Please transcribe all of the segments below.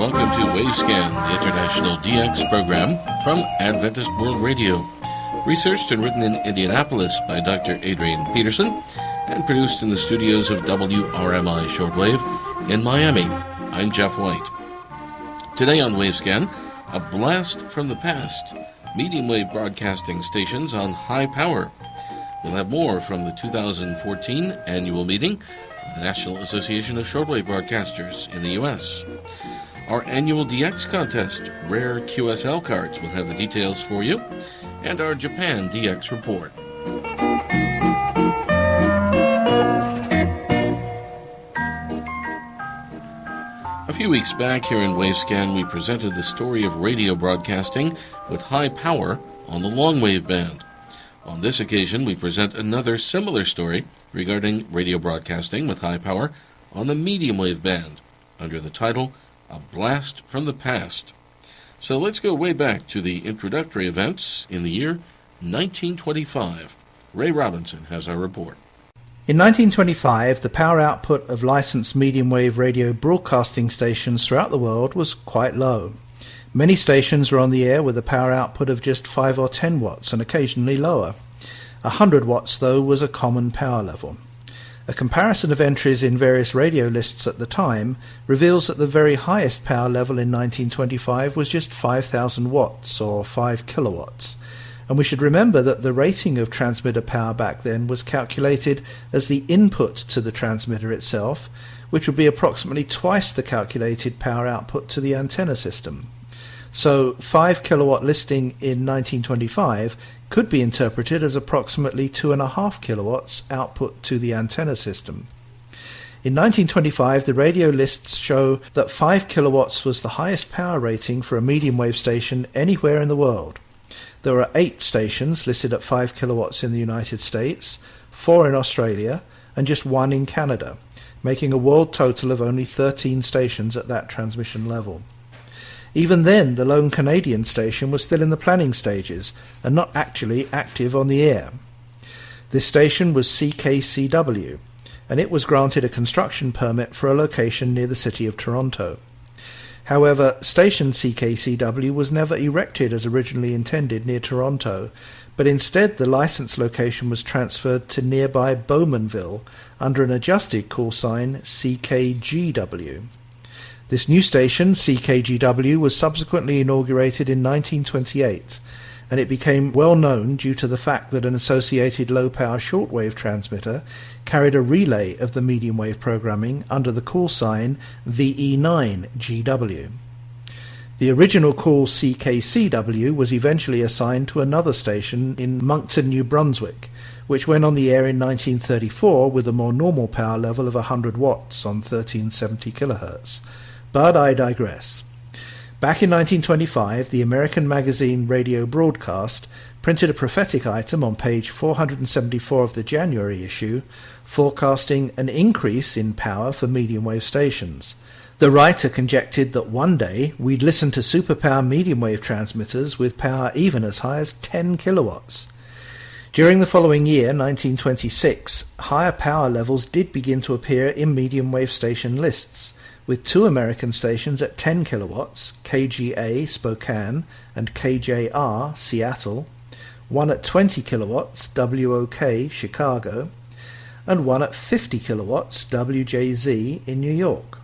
welcome to Wavescan, the international DX program from Adventist World Radio. Researched and written in Indianapolis by Dr. Adrian Peterson and produced in the studios of WRMI Shortwave in Miami. I'm Jeff White. Today on Wavescan, a blast from the past, medium wave broadcasting stations on high power. We'll have more from the 2014 annual meeting of the National Association of Shortwave Broadcasters in the U.S. Our annual DX contest, Rare QSL cards, will have the details for you, and our Japan DX report. A few weeks back here in Wavescan, we presented the story of radio broadcasting with high power on the long wave band. On this occasion, we present another similar story regarding radio broadcasting with high power on the medium wave band, under the title, A Blast from the Past. So let's go way back to the introductory events in the year 1925. Ray Robinson has our report. In 1925, the power output of licensed medium wave radio broadcasting stations throughout the world was quite low. Many stations were on the air with a power output of just 5 or 10 watts and occasionally lower. 100 watts, though, was a common power level. A comparison of entries in various radio lists at the time reveals that the very highest power level in 1925 was just 5,000 watts or 5 kilowatts. And we should remember that the rating of transmitter power back then was calculated as the input to the transmitter itself, which would be approximately twice the calculated power output to the antenna system. So 5 kilowatt listing in 1925 could be interpreted as approximately 2.5 kilowatts output to the antenna system. In 1925, the radio lists show that 5 kilowatts was the highest power rating for a medium wave station anywhere in the world. There are 8 stations listed at 5 kilowatts in the United States, 4 in Australia, and just 1 in Canada, making a world total of only 13 stations at that transmission level. Even then, the lone Canadian station was still in the planning stages and not actually active on the air. This station was CKCW, and it was granted a construction permit for a location near the city of Toronto. However, station CKCW was never erected as originally intended near Toronto, but instead the license location was transferred to nearby Bowmanville under an adjusted call sign CKGW. This new station, CKGW, was subsequently inaugurated in 1928, and it became well known due to the fact that an associated low-power shortwave transmitter carried a relay of the medium wave programming under the call sign VE9GW. The original call CKCW was eventually assigned to another station in Moncton, New Brunswick, which went on the air in 1934 with a more normal power level of 100 watts on 1370 kHz. But I digress. Back in 1925, the American magazine Radio Broadcast printed a prophetic item on page 474 of the January issue, forecasting an increase in power for medium wave stations. The writer conjectured that one day we'd listen to superpower medium wave transmitters with power even as high as 10 kilowatts. During the following year, 1926, higher power levels did begin to appear in medium wave station lists, with 2 American stations at 10 kilowatts, KGA Spokane and KJR Seattle, 1 at 20 kilowatts, WOK Chicago, and 1 at 50 kilowatts, WJZ in New York.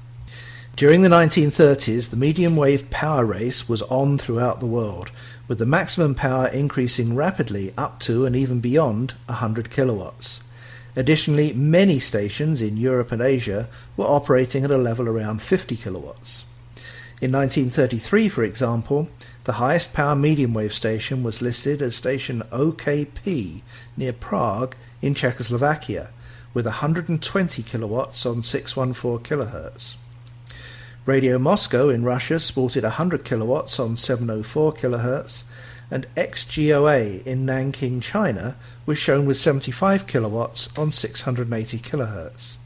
During the 1930s, the medium wave power race was on throughout the world, with the maximum power increasing rapidly up to and even beyond 100 kilowatts. Additionally, many stations in Europe and Asia were operating at a level around 50 kilowatts. In 1933, for example, the highest power medium wave station was listed as station OKP near Prague in Czechoslovakia, with 120 kilowatts on 614 kHz. Radio Moscow in Russia sported 100 kilowatts on 704 kHz, and XGOA in Nanking, China, was shown with 75 kilowatts on 680 kHz.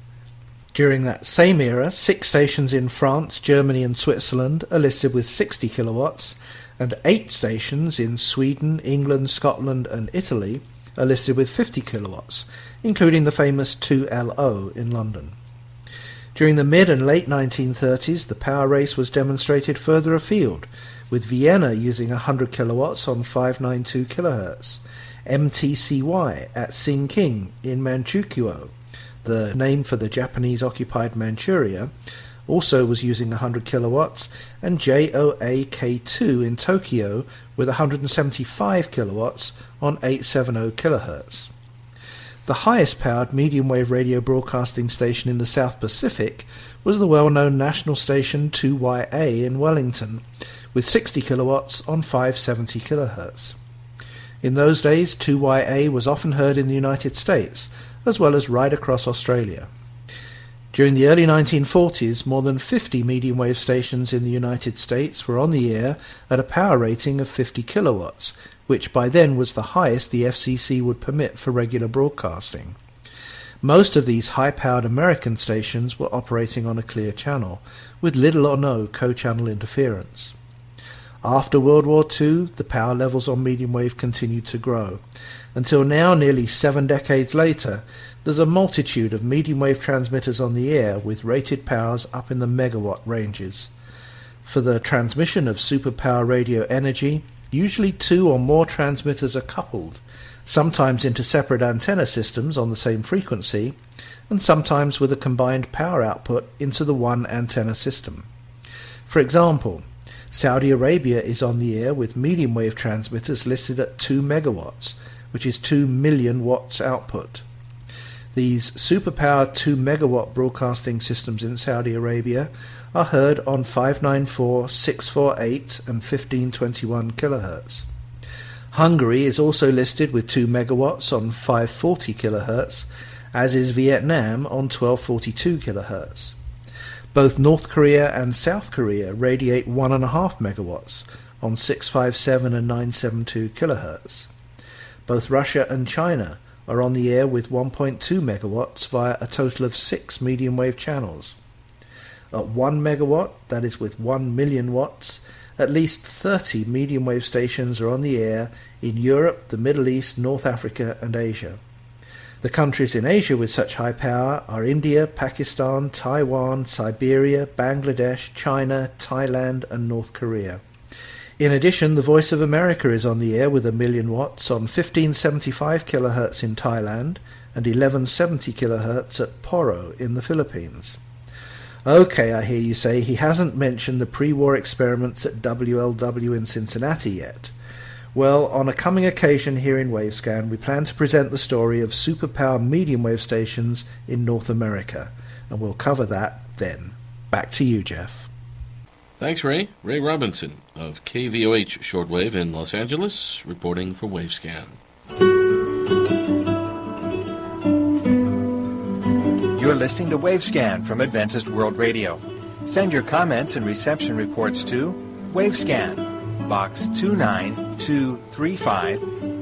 During that same era, 6 stations in France, Germany and Switzerland are listed with 60 kilowatts, and 8 stations in Sweden, England, Scotland and Italy are listed with 50 kilowatts, including the famous 2LO in London. During the mid and late 1930s, the power race was demonstrated further afield, with Vienna using 100 kilowatts on 592 kHz, MTCY at Sinking in Manchukuo, the name for the Japanese-occupied Manchuria, also was using 100 kilowatts, and JOAK2 in Tokyo with 175 kilowatts on 870 kHz. The highest-powered medium-wave radio broadcasting station in the South Pacific was the well-known national station 2YA in Wellington, with 60 kilowatts on 570 kHz. In those days, 2YA was often heard in the United States, as well as right across Australia. During the early 1940s, more than 50 medium-wave stations in the United States were on the air at a power rating of 50 kilowatts, which by then was the highest the FCC would permit for regular broadcasting. Most of these high-powered American stations were operating on a clear channel, with little or no co-channel interference. After World War II, the power levels on medium wave continued to grow. Until now, nearly 7 decades later, there's a multitude of medium wave transmitters on the air with rated powers up in the megawatt ranges. For the transmission of superpower radio energy, usually 2 or more transmitters are coupled, sometimes into separate antenna systems on the same frequency, and sometimes with a combined power output into the one antenna system. For example, Saudi Arabia is on the air with medium wave transmitters listed at 2 megawatts, which is 2 million watts output. These superpowered 2 megawatt broadcasting systems in Saudi Arabia are heard on 594, 648 and 1521 kHz. Hungary is also listed with 2 megawatts on 540 kHz, as is Vietnam on 1242 kHz. Both North Korea and South Korea radiate 1.5 megawatts on 657 and 972 kHz. Both Russia and China are on the air with 1.2 megawatts via a total of 6 medium wave channels. At 1 megawatt, that is with 1 million watts, at least 30 medium wave stations are on the air in Europe, the Middle East, North Africa and Asia. The countries in Asia with such high power are India, Pakistan, Taiwan, Siberia, Bangladesh, China, Thailand and North Korea. In addition, the Voice of America is on the air with 1 million watts on 1575 kHz in Thailand and 1170 kHz at Poro in the Philippines. Okay, I hear you say, he hasn't mentioned the pre-war experiments at WLW in Cincinnati yet. Well, on a coming occasion here in Wavescan, we plan to present the story of superpower medium wave stations in North America, and we'll cover that then. Back to you, Jeff. Thanks, Ray. Ray Robinson of KVOH Shortwave in Los Angeles, reporting for Wavescan. You're listening to Wavescan from Adventist World Radio. Send your comments and reception reports to Wavescan, Box 29235,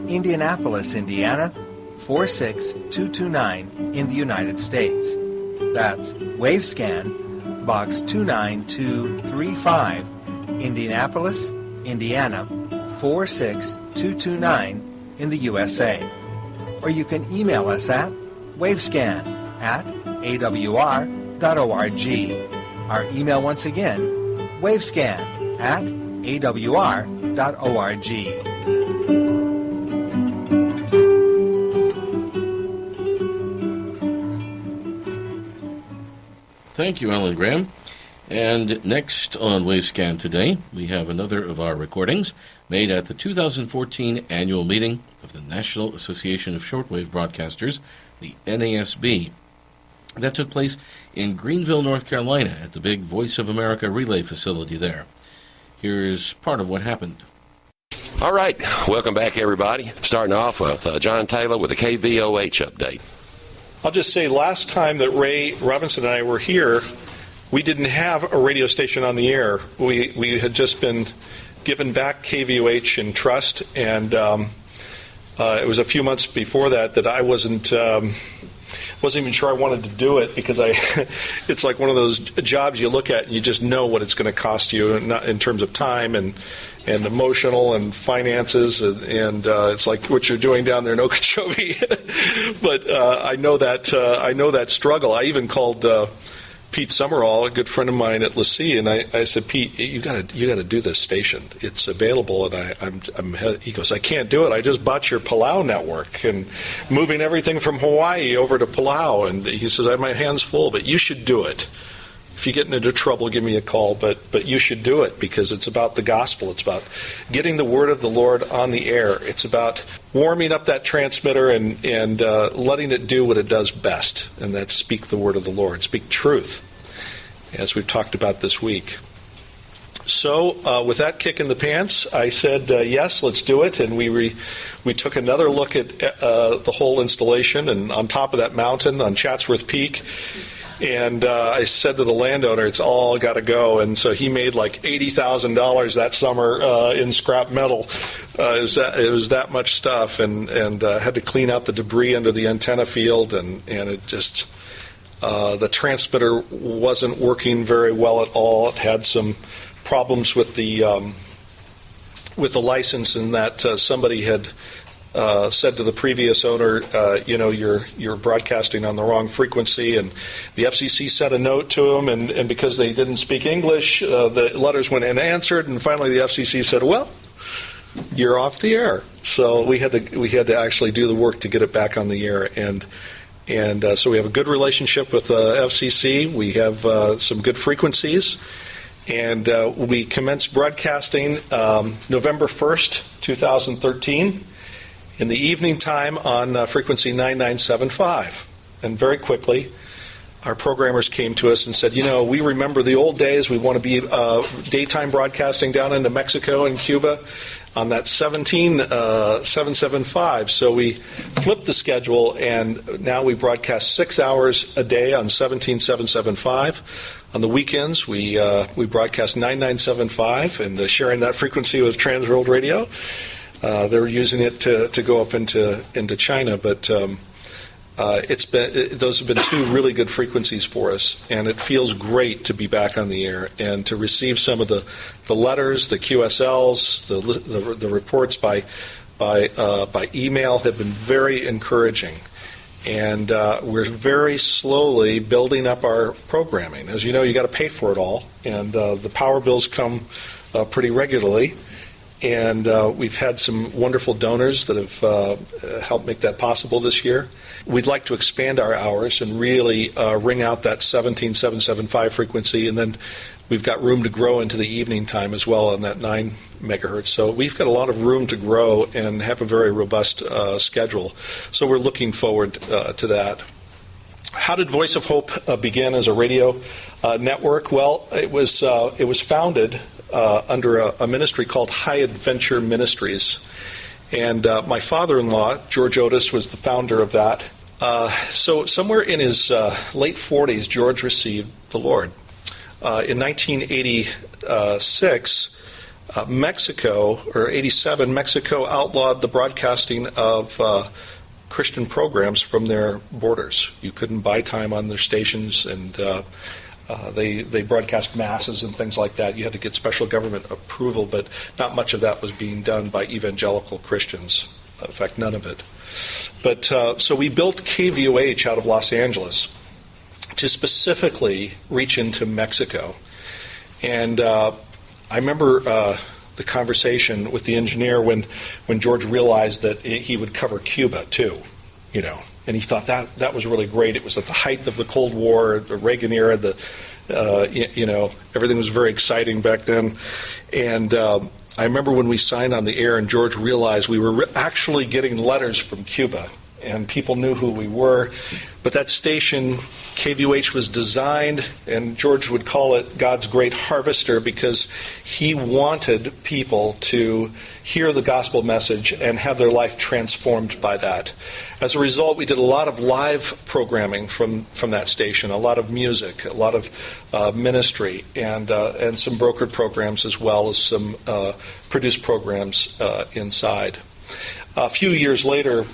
Indianapolis, Indiana, 46229 in the United States. That's Wavescan, Box 29235, Indianapolis, Indiana, 46229 in the USA. Or you can email us at wavescan@awr.org. Our email once again, wavescan@awr.org. Thank you, Alan Graham. And next on Wavescan today, we have another of our recordings made at the 2014 annual meeting of the National Association of Shortwave Broadcasters, the NASB. That took place in Greenville, North Carolina, at the big Voice of America relay facility there. Here's part of what happened. All right, welcome back, everybody. Starting off with John Taylor with a KVOH update. I'll just say last time that Ray Robinson and I were here, we didn't have a radio station on the air. We had just been given back KVOH in trust, and it was a few months before that I wasn't even sure I wanted to do it, because it's like one of those jobs you look at and you just know what it's going to cost you in terms of time and emotional and finances, and it's like what you're doing down there in Okeechobee. But I know that struggle. I even called Pete Summerall, a good friend of mine at LaCie, and I said, Pete, you got to do this station. It's available, and he goes, I can't do it. I just bought your Palau network and moving everything from Hawaii over to Palau, and he says, I have my hands full, but you should do it. If you get into trouble, give me a call, but you should do it because it's about the gospel. It's about getting the word of the Lord on the air. It's about warming up that transmitter and letting it do what it does best, and that's speak the word of the Lord, speak truth, as we've talked about this week. So with that kick in the pants, I said, yes, let's do it, and we took another look at the whole installation, and on top of that mountain on Chatsworth Peak. And I said to the landowner, it's all got to go. And so he made like $80,000 that summer in scrap metal. It was that much stuff, and had to clean out the debris under the antenna field, and it just the transmitter wasn't working very well at all. It had some problems with the license, in that somebody had said to the previous owner, you're broadcasting on the wrong frequency, and the FCC sent a note to him, and because they didn't speak English, the letters went unanswered, and finally the FCC said, well, you're off the air. So we had to actually do the work to get it back on the air, and so we have a good relationship with the FCC. We have some good frequencies, and we commenced broadcasting November 1st, 2013. In the evening time on frequency 9975. And very quickly, our programmers came to us and said, we remember the old days. We want to be daytime broadcasting down into Mexico and Cuba on that 17775. So we flipped the schedule, and now we broadcast 6 hours a day on 17775. On the weekends, we broadcast 9975 and sharing that frequency with Trans World Radio. They're using it to go up into China, but those have been two really good frequencies for us, and it feels great to be back on the air and to receive some of the letters, the QSLs, the reports by email have been very encouraging, and we're very slowly building up our programming. As you know, you got to pay for it all, and the power bills come pretty regularly. And we've had some wonderful donors that have helped make that possible this year. We'd like to expand our hours and really ring out that 17775 frequency, and then we've got room to grow into the evening time as well on that 9 megahertz. So we've got a lot of room to grow and have a very robust schedule. So we're looking forward to that. How did Voice of Hope begin as a radio network? Well, it was founded under a ministry called High Adventure Ministries. And my father-in-law, George Otis, was the founder of that. So somewhere in his late 40s, George received the Lord. In 1986, Mexico, or 87, Mexico outlawed the broadcasting of Christian programs from their borders. You couldn't buy time on their stations, and they broadcast masses and things like that. You had to get special government approval, but not much of that was being done by evangelical Christians. In fact, none of it. But so we built KVOH out of Los Angeles to specifically reach into Mexico. And I remember the conversation with the engineer when George realized that he would cover Cuba too, And he thought that was really great. It was at the height of the Cold War, the Reagan era. Everything was very exciting back then. And I remember when we signed on the air, and George realized we were actually getting letters from Cuba, and people knew who we were. But that station, KVOH, was designed, and George would call it God's Great Harvester, because he wanted people to hear the gospel message and have their life transformed by that. As a result, we did a lot of live programming from that station, a lot of music, a lot of ministry, and some brokered programs, as well as some produced programs inside. A few years later,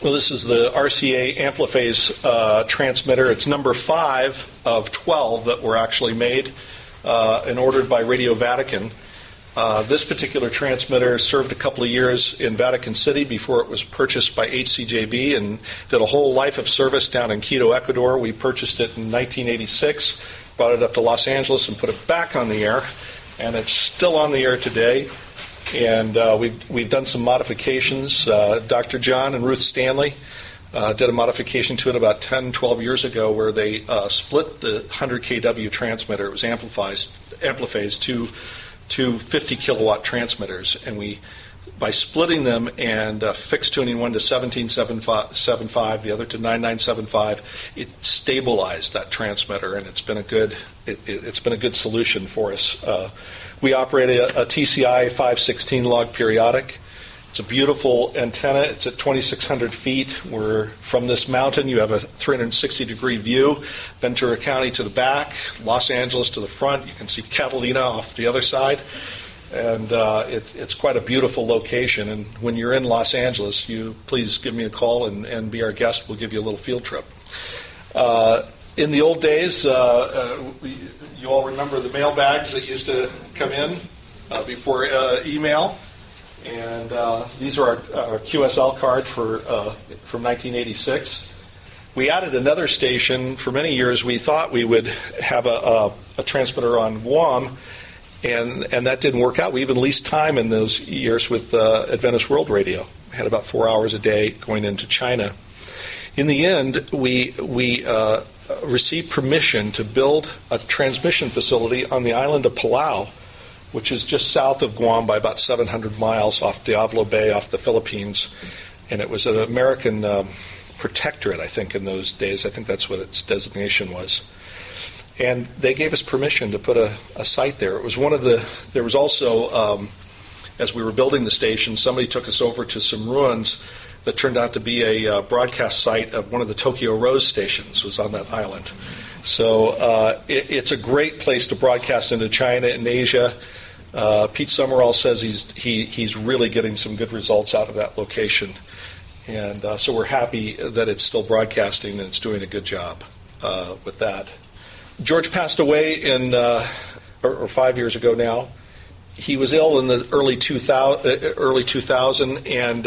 well, this is the RCA Ampliphase transmitter. It's number 5 of 12 that were actually made and ordered by Radio Vatican. This particular transmitter served a couple of years in Vatican City before it was purchased by HCJB and did a whole life of service down in Quito, Ecuador. We purchased it in 1986, brought it up to Los Angeles and put it back on the air, and it's still on the air today. And we've done some modifications. Dr. John and Ruth Stanley did a modification to it about 10, 12 years ago where they split the 100 kW transmitter. It was ampliphased to 50 kilowatt transmitters, and by splitting them and fixed tuning one to 1775, the other to 9975, it stabilized that transmitter, and it's been a good solution for us. We operate a TCI 516 log periodic. It's a beautiful antenna. It's at 2,600 feet. From this mountain, you have a 360-degree view. Ventura County to the back, Los Angeles to the front. You can see Catalina off the other side. And it's quite a beautiful location. And when you're in Los Angeles, you please give me a call and be our guest. We'll give you a little field trip. In the old days, you all remember the mail bags that used to come in before email. And these are our QSL card from 1986. We added another station. For many years, we thought we would have a transmitter on Guam, and that didn't work out. We even leased time in those years with Adventist World Radio. We had about 4 hours a day going into China. In the end, we received permission to build a transmission facility on the island of Palau, which is just south of Guam by about 700 miles off Diablo Bay, off the Philippines. And it was an American protectorate, I think, in those days. I think that's what its designation was. And they gave us permission to put a site there. It was there was also, as we were building the station, somebody took us over to some ruins that turned out to be a broadcast site of one of the Tokyo Rose stations was on that island. So it's a great place to broadcast into China and Asia. Pete Summerall says he's really getting some good results out of that location. And so we're happy that it's still broadcasting and it's doing a good job with that. George passed away or 5 years ago now. He was ill in the early 2000, and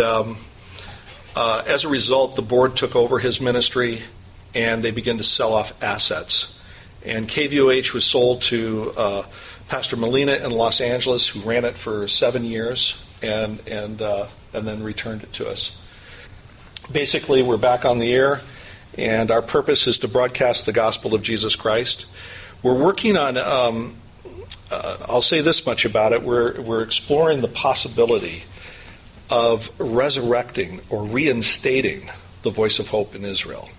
as a result, the board took over his ministry and they began to sell off assets. And KVOH was sold to Pastor Molina in Los Angeles, who ran it for 7 years and then returned it to us. Basically, we're back on the air, and our purpose is to broadcast the gospel of Jesus Christ. We're working on, I'll say this much about it, we're exploring the possibility of resurrecting or reinstating the Voice of Hope in Israel.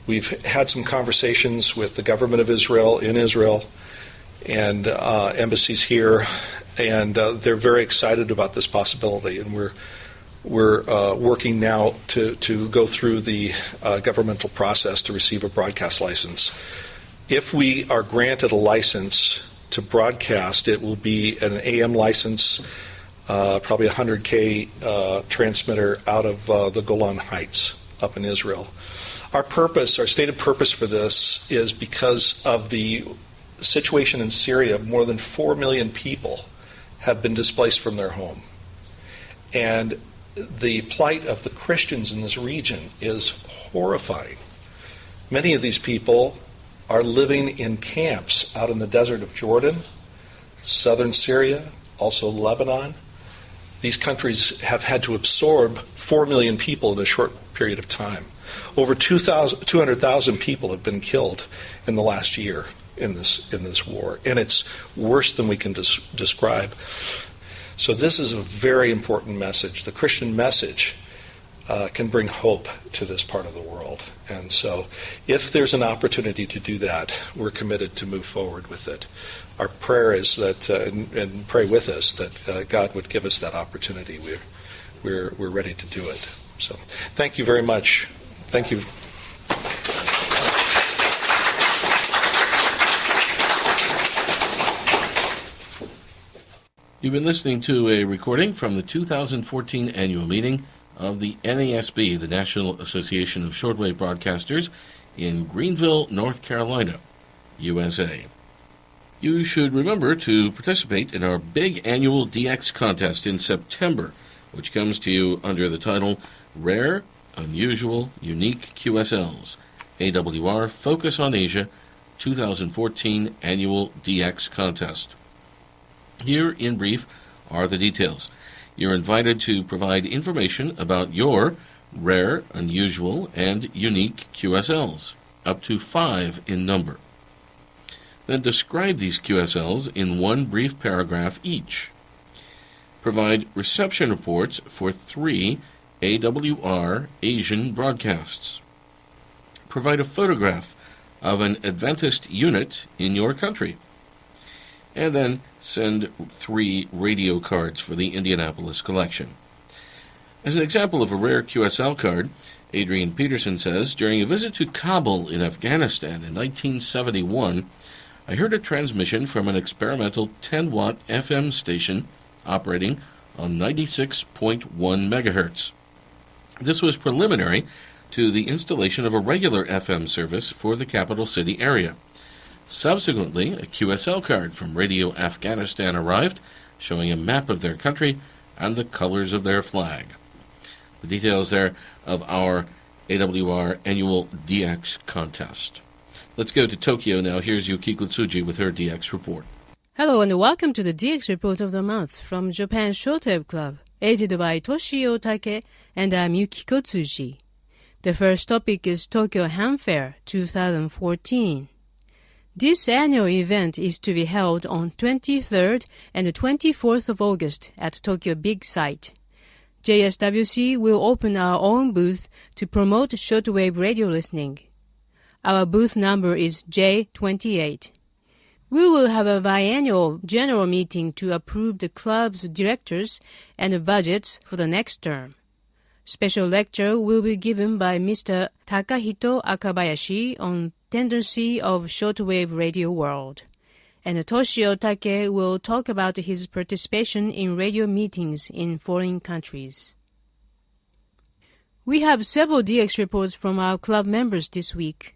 We've had some conversations with the government of Israel in Israel and embassies here, and they're very excited about this possibility. And we're working now to go through the governmental process to receive a broadcast license. If we are granted a license to broadcast, it will be an AM license, probably a 100K transmitter out of the Golan Heights up in Israel. Our stated purpose for this is because of the situation in Syria. More than 4 million people have been displaced from their home. And the plight of the Christians in this region is horrifying. Many of these people are living in camps out in the desert of Jordan, southern Syria, also Lebanon. These countries have had to absorb 4 million people in a short period of time. Over 200,000 people have been killed in the last year in this war, and it's worse than we can describe. So this is a very important message. The Christian message can bring hope to this part of the world. And so if there's an opportunity to do that, we're committed to move forward with it. Our prayer is that, and pray with us, that God would give us that opportunity. We're ready to do it. So thank you very much. Thank you. You've been listening to a recording from the 2014 annual meeting of the NASB, the National Association of Shortwave Broadcasters, in Greenville, North Carolina, USA. You should remember to participate in our big annual DX contest in September, which comes to you under the title Rare, Unusual, Unique QSLs, AWR Focus on Asia 2014 Annual DX Contest. Here, in brief, are the details. You're invited to provide information about your rare, unusual, and unique QSLs, up to 5 in number. Then describe these QSLs in one brief paragraph each. Provide reception reports for 3 AWR Asian broadcasts. Provide a photograph of an Adventist unit in your country. And then send 3 radio cards for the Indianapolis collection. As an example of a rare QSL card, Adrian Peterson says, during a visit to Kabul in Afghanistan in 1971, I heard a transmission from an experimental 10-watt FM station operating on 96.1 megahertz. This was preliminary to the installation of a regular FM service for the capital city area. Subsequently, a QSL card from Radio Afghanistan arrived, showing a map of their country and the colors of their flag. The details there of our AWR annual DX contest. Let's go to Tokyo now. Here's Yukiko Tsuji with her DX report. Hello and welcome to the DX Report of the Month from Japan Shortwave Club, edited by Toshio Take, and I'm Yukiko Tsuji. The first topic is Tokyo Ham Fair 2014. This annual event is to be held on 23rd and 24th of August at Tokyo Big Sight. JSWC will open our own booth to promote shortwave radio listening. Our booth number is J28. We will have a biannual general meeting to approve the club's directors and budgets for the next term. Special lecture will be given by Mr. Takahito Akabayashi on tendency of shortwave radio world. And Toshio Take will talk about his participation in radio meetings in foreign countries. We have several DX reports from our club members this week.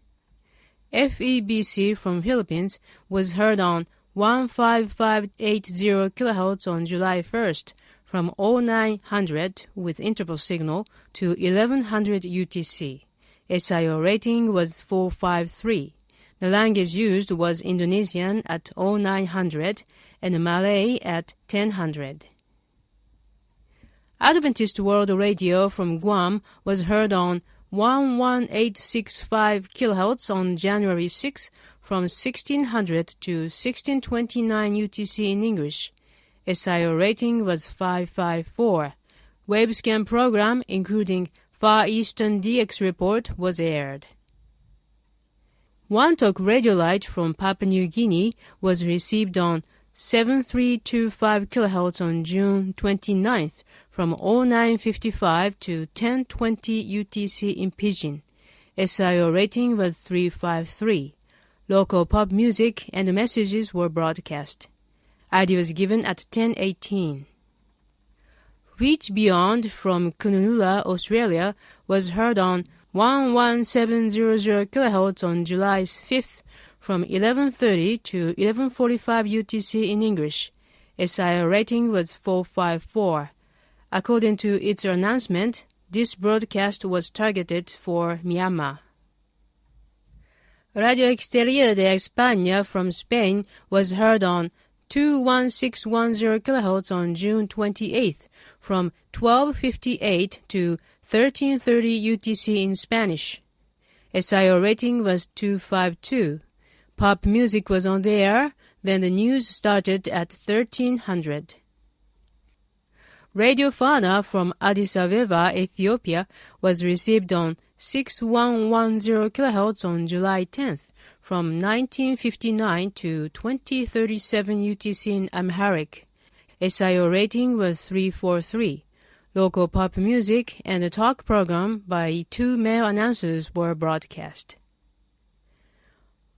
FEBC from Philippines was heard on 15580 kHz on July 1st from 0900 with interval signal to 1100 UTC. SIO rating was 453. The language used was Indonesian at 0900 and Malay at 1000. Adventist World Radio from Guam was heard on 11865 kHz on January 6 from 1600 to 1629 UTC in English. SIO rating was 554. Wavescan program, including Far Eastern DX report, was aired. One Talk Radio Light from Papua New Guinea was received on 7325 kHz on June 29th from 0955 to 1020 UTC in Pidgin. SIO rating was 353. Local pop music and messages were broadcast. ID was given at 10:18. Reach Beyond from Kununula, Australia was heard on 11700 kHz on July 5th from 11:30 to 11:45 UTC in English. SIO rating was 454. According to its announcement, this broadcast was targeted for Myanmar. Radio Exterior de España from Spain was heard on 21610 kHz on June 28th from 12:58 to 13:30 UTC in Spanish. SIO rating was 252. Pop music was on the air, then the news started at 1300. Radio Fana from Addis Ababa, Ethiopia was received on 6110 kHz on July 10th from 1959 to 2037 UTC in Amharic. SIO rating was 343. Local pop music and a talk program by 2 male announcers were broadcast.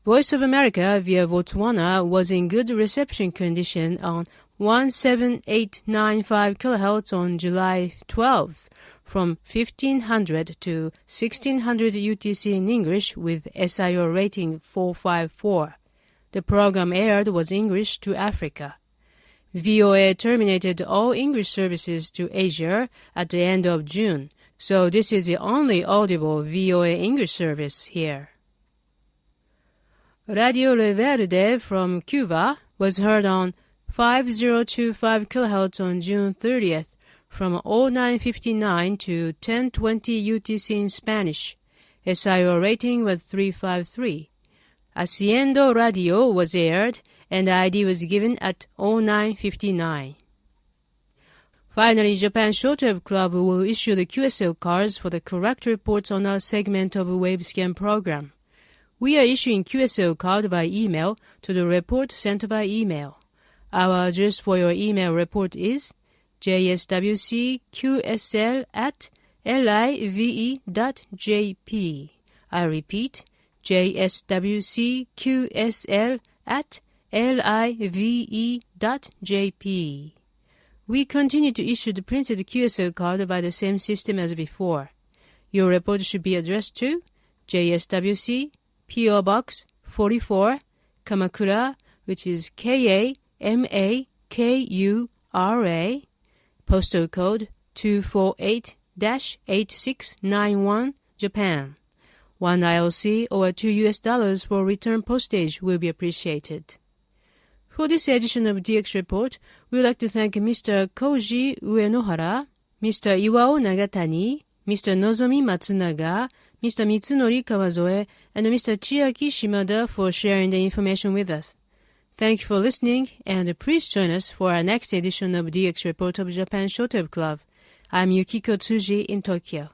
Voice of America via Botswana was in good reception condition on 17895 kHz on July 12th from 1500 to 1600 UTC in English with SIO rating 454. the program aired was English to Africa. VOA terminated all English services to Asia at the end of June, so this is the only audible VOA English service here. Radio Reverde from Cuba was heard on 5025 kHz on June 30th from 0959 to 1020 UTC in Spanish. SIO rating was 353. Haciendo Radio was aired and the ID was given at 0959. Finally, Japan Shortwave Club will issue the QSL cards for the correct reports on our segment of Wavescan program. We are issuing QSL card by email to the report sent by email. Our address for your email report is jswcqsl@live.jp. I repeat, jswcqsl@live.jp. We continue to issue the printed QSL card by the same system as before. Your report should be addressed to JSWC, P.O. Box 44, Kamakura, which is Kamakura, postal code 248-8691, Japan. $1 ILC or $2 for return postage will be appreciated. For this edition of DX Report, we would like to thank Mr. Koji Uenohara, Mr. Iwao Nagatani, Mr. Nozomi Matsunaga, Mr. Mitsunori Kawazoe, and Mr. Chiaki Shimada for sharing the information with us. Thank you for listening, and please join us for our next edition of DX Report of Japan Shortwave Club. I'm Yukiko Tsuji in Tokyo.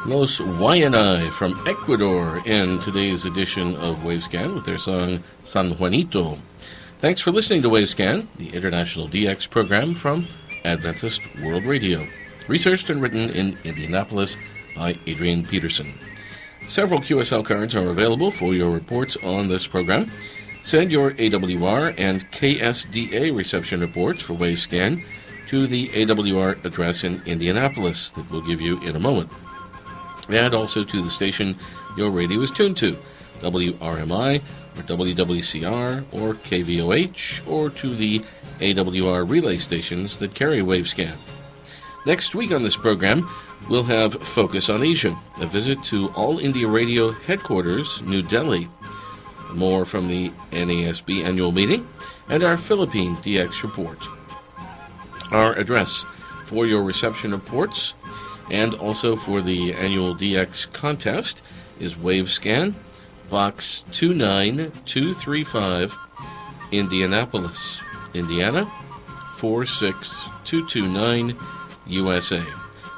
Los Waianae from Ecuador in today's edition of Wavescan with their song San Juanito. Thanks for listening to Wavescan, the international DX program from Adventist World Radio. Researched and written in Indianapolis by Adrian Peterson. Several QSL cards are available for your reports on this program. Send your AWR and KSDA reception reports for Wavescan to the AWR address in Indianapolis that we'll give you in a moment. And also to the station your radio is tuned to, WRMI or WWCR or KVOH, or to the AWR relay stations that carry Wavescan. Next week on this program, we'll have Focus on Asia, a visit to All India Radio headquarters, New Delhi, more from the NASB annual meeting, and our Philippine DX report. Our address for your reception reports and also for the annual DX contest is Wavescan, Box 29235, Indianapolis, Indiana 46229, USA.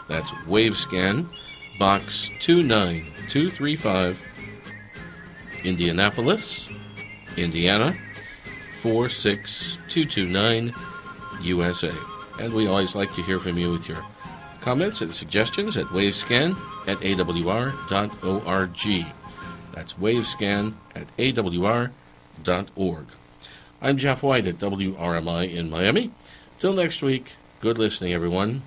That's Wavescan, Box 29235, Indianapolis, Indiana 46229, USA. And we always like to hear from you with your comments and suggestions at wavescan@awr.org. That's wavescan@awr.org. I'm Jeff White at WRMI in Miami. Till next week, good listening, everyone.